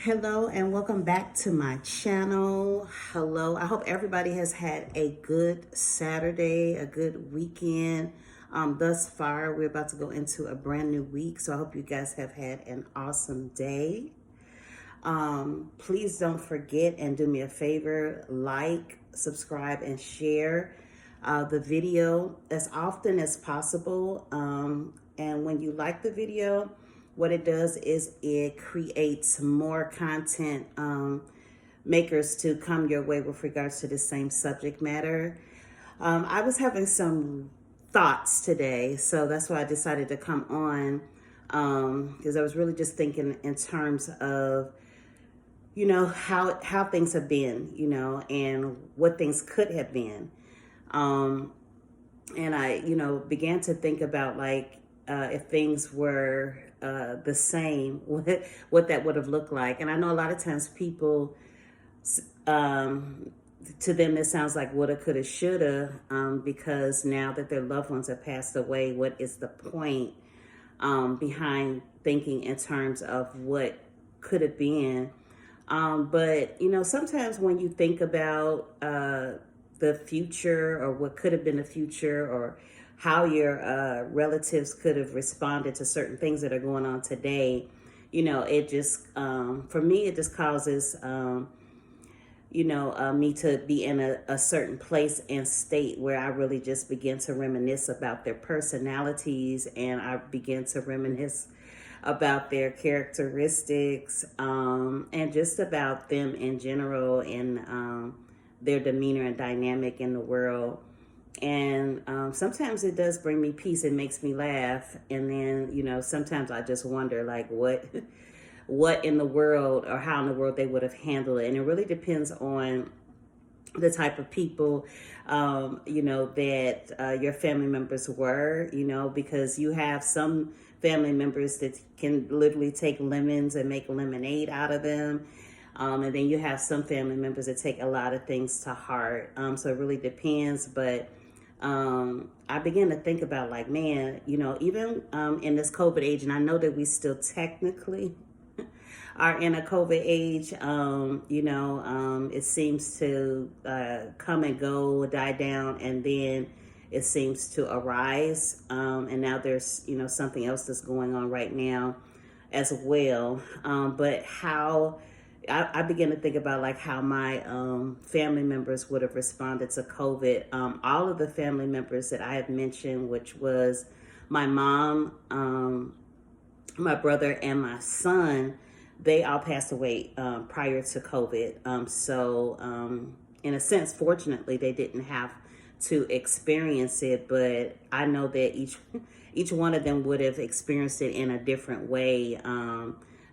Hello and welcome back to my channel. Hello, I hope everybody has had a good Saturday, a good weekend. Thus far, we're about to go into a brand new week, so I hope you guys have had an awesome day. Please don't forget and do me a favor, like, subscribe, and share the video as often as possible. And when you like the video, what it does is it creates more content makers to come your way with regards to the same subject matter. I was having some thoughts today, so that's why I decided to come on because I was really just thinking in terms of how things have been, and what things could have been. Um, and I, began to think about like if things were the same, what that would have looked like. And I know a lot of times people, um, to them, it sounds like woulda, coulda, shoulda, because now that their loved ones have passed away, what is the point behind thinking in terms of what could have been? But sometimes when you think about the future or what could have been the future or how your relatives could have responded to certain things that are going on today, it just, for me, it just causes, me to be in a certain place and state where I really just begin to reminisce about their personalities, and I begin to reminisce about their characteristics, and just about them in general, and their demeanor and dynamic in the world. And sometimes it does bring me peace. It makes me laugh. And then, sometimes I just wonder, like, what in the world or how in the world they would have handled it. And it really depends on the type of people, that your family members were, because you have some family members that can literally take lemons and make lemonade out of them. And then you have some family members that take a lot of things to heart. So it really depends. But I began to think about, like, man, even in this COVID age, and I know that we still technically are in a COVID age, it seems to come and go, die down, and then it seems to arise. And now there's, something else that's going on right now as well. But how I began to think about, like, how my family members would have responded to COVID. All of the family members that I have mentioned, which was my mom, my brother, and my son, they all passed away prior to COVID. So in a sense, fortunately, they didn't have to experience it, but I know that each one of them would have experienced it in a different way,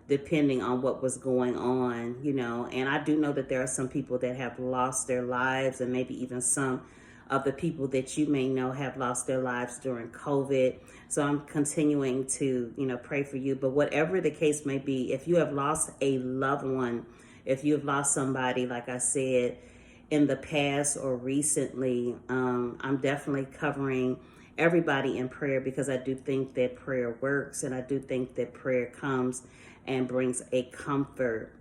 depending on what was going on, And I do know that there are some people that have lost their lives, and maybe even some of the people that you may know have lost their lives during COVID. So I'm continuing to, pray for you. But whatever the case may be, if you have lost a loved one, if you have lost somebody, like I said, in the past or recently, I'm definitely covering everybody in prayer, because I do think that prayer works, and I do think that prayer comes and brings a comfort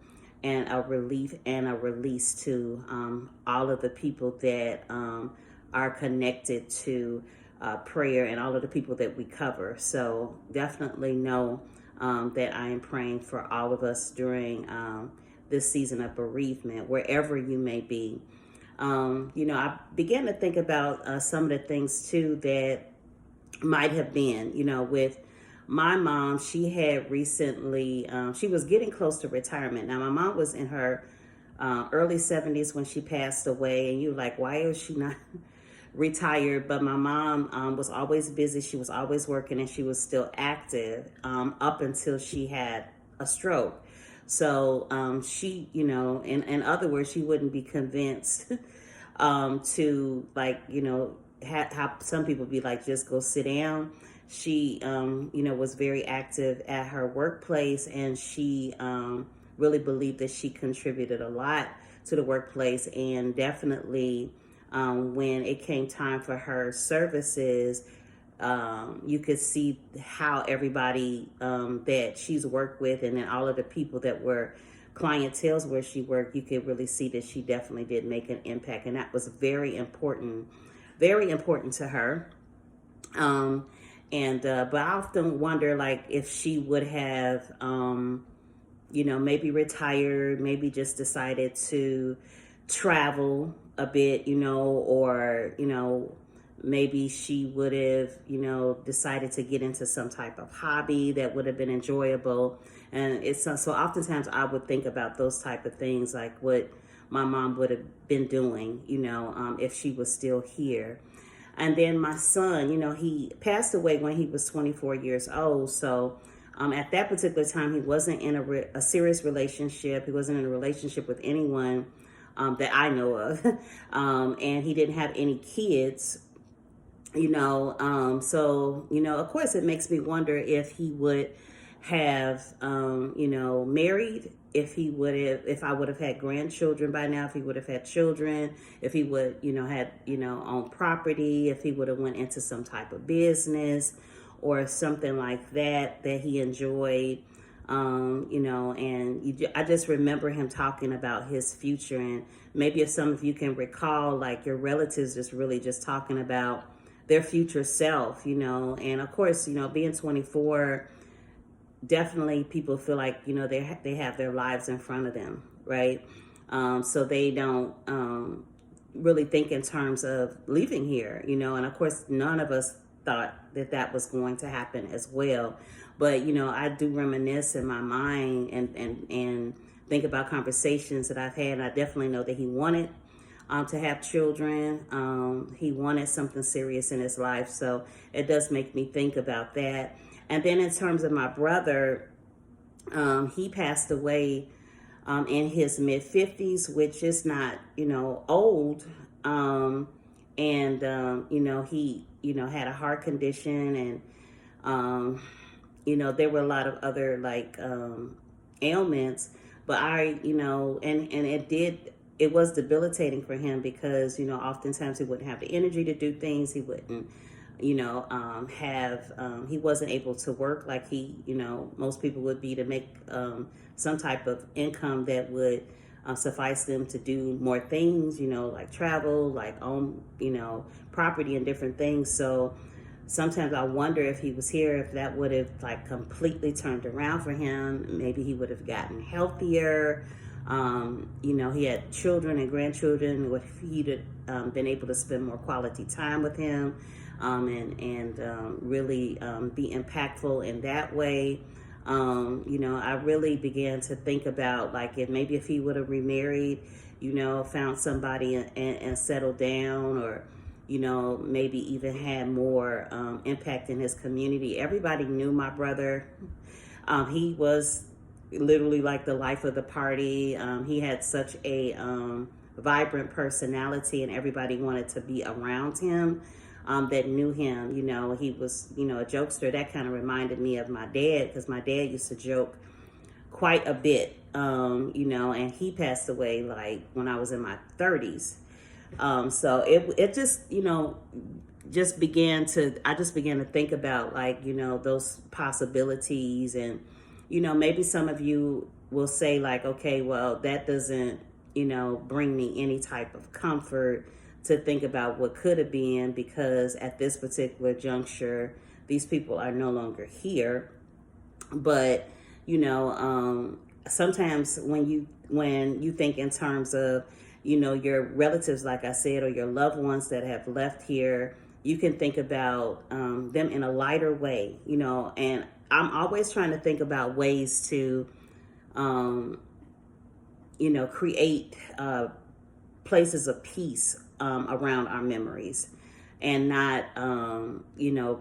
and a relief and a release to all of the people that are connected to prayer, and all of the people that we cover. So definitely know that I am praying for all of us during this season of bereavement, wherever you may be. I began to think about some of the things too that might have been, with my mom. She had recently, she was getting close to retirement. Now, my mom was in her early 70s when she passed away, and you're like, why is she not retired? But my mom was always busy. She was always working, and she was still active up until she had a stroke. So she, in other words, she wouldn't be convinced to, like, have some people be like, just go sit down. She, was very active at her workplace, and she really believed that she contributed a lot to the workplace. And definitely, when it came time for her services, you could see how everybody that she's worked with, and then all of the people that were clientels where she worked, you could really see that she definitely did make an impact, and that was very important to her. Um, but I often wonder, like, if she would have, maybe retired, maybe just decided to travel a bit, or maybe she would have, decided to get into some type of hobby that would have been enjoyable. And it's so oftentimes I would think about those type of things, like what my mom would have been doing, if she was still here. And then my son, he passed away when he was 24 years old. So at that particular time, he wasn't in a serious relationship. He wasn't in a relationship with anyone that I know of. And he didn't have any kids, of course, it makes me wonder if he would have, married, if I would have had grandchildren by now, if he would have had children, if he would, had, owned property, if he would have went into some type of business or something like that he enjoyed, I just remember him talking about his future. And maybe if some of you can recall, like your relatives just really just talking about their future self, and of course, being 24, definitely people feel like, they have their lives in front of them, right? So they don't really think in terms of leaving here, and of course, none of us thought that was going to happen as well. But, I do reminisce in my mind and think about conversations that I've had. And I definitely know that he wanted to have children. He wanted something serious in his life. So it does make me think about that. And then in terms of my brother, he passed away in his mid-50s, which is not, old. He, had a heart condition, and, there were a lot of other ailments, but it was debilitating for him because, oftentimes he wouldn't have the energy to do things. He wouldn't, he wasn't able to work like most people would be, to make some type of income that would suffice them to do more things, like travel, like own, property and different things. So sometimes I wonder if he was here, if that would have completely turned around for him. Maybe he would have gotten healthier. He had children and grandchildren. If he'd been able to spend more quality time with him, and really be impactful in that way. I really began to think about if he would have remarried, found somebody and settled down, or maybe even had more impact in his community. Everybody knew my brother. He was literally like the life of the party. He had such a vibrant personality, and everybody wanted to be around him. That knew him. He was, a jokester. That kind of reminded me of my dad, because my dad used to joke quite a bit, and he passed away when I was in my 30s. So it just, just began to think about those possibilities. And, maybe some of you will say okay, well, that doesn't, bring me any type of comfort to think about what could have been, because at this particular juncture, these people are no longer here. But, sometimes when you think in terms of, your relatives, like I said, or your loved ones that have left here, you can think about them in a lighter way, and I'm always trying to think about ways to, create places of peace around our memories, and not,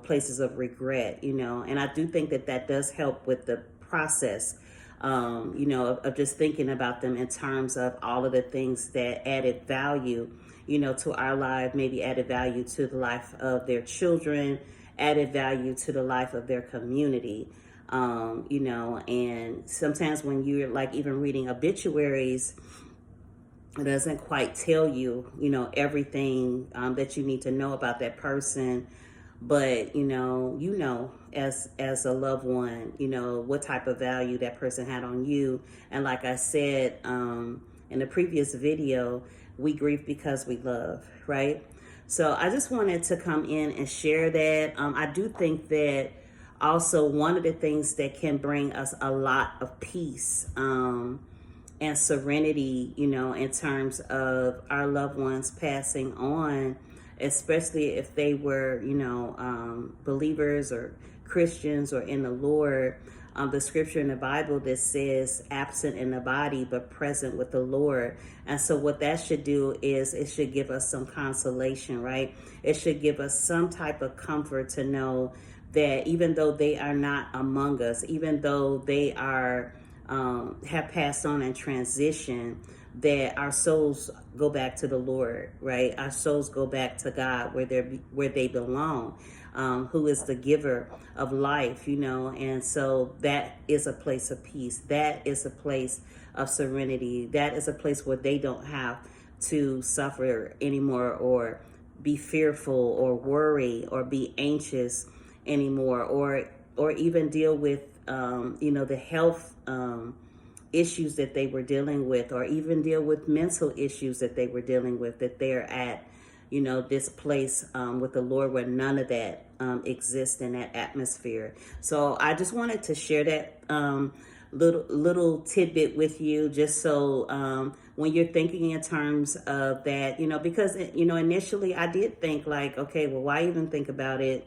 places of regret, and I do think that does help with the process, of just thinking about them in terms of all of the things that added value, to our life, maybe added value to the life of their children, added value to the life of their community, and sometimes when you're even reading obituaries, it doesn't quite tell you, everything that you need to know about that person. but as a loved one, what type of value that person had on you. And like I said in the previous video, we grieve because we love, right? So I just wanted to come in and share that. I do think that also one of the things that can bring us a lot of peace and serenity, in terms of our loved ones passing on, especially if they were, believers or Christians or in the Lord. The scripture in the Bible that says absent in the body but present with the Lord. And so what that should do is it should give us some consolation, right? It should give us some type of comfort to know that even though they are not among us, even though they are have passed on and transitioned, that our souls go back to the Lord, right? Our souls go back to God where they belong, who is the giver of life, and so that is a place of peace. That is a place of serenity. That is a place where they don't have to suffer anymore or be fearful or worry or be anxious anymore or even deal with the health issues that they were dealing with, or even deal with mental issues that they were dealing with, that they're at this place with the Lord where none of that exists in that atmosphere. So I just wanted to share that little tidbit with you, just so when you're thinking in terms of that, because initially I did think like, okay, well, why even think about it?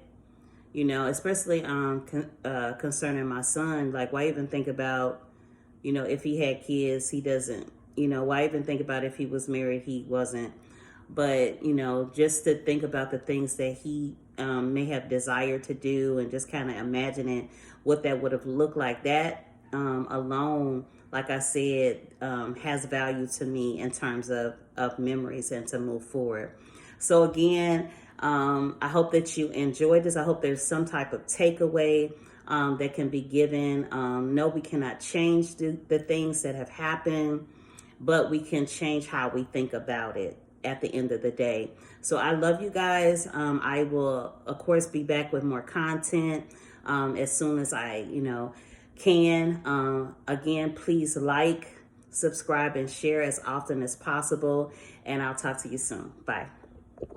Especially concerning my son, like why even think about, if he had kids, he doesn't, why even think about if he was married, he wasn't. But, just to think about the things that he may have desired to do and just kind of imagining what that would have looked like, that alone, like I said, has value to me in terms of memories and to move forward. So again, I hope that you enjoyed this. I hope there's some type of takeaway that can be given. No, we cannot change the things that have happened, but we can change how we think about it at the end of the day. So I love you guys. I will, of course, be back with more content as soon as I, can. Again, please like, subscribe, and share as often as possible. And I'll talk to you soon. Bye.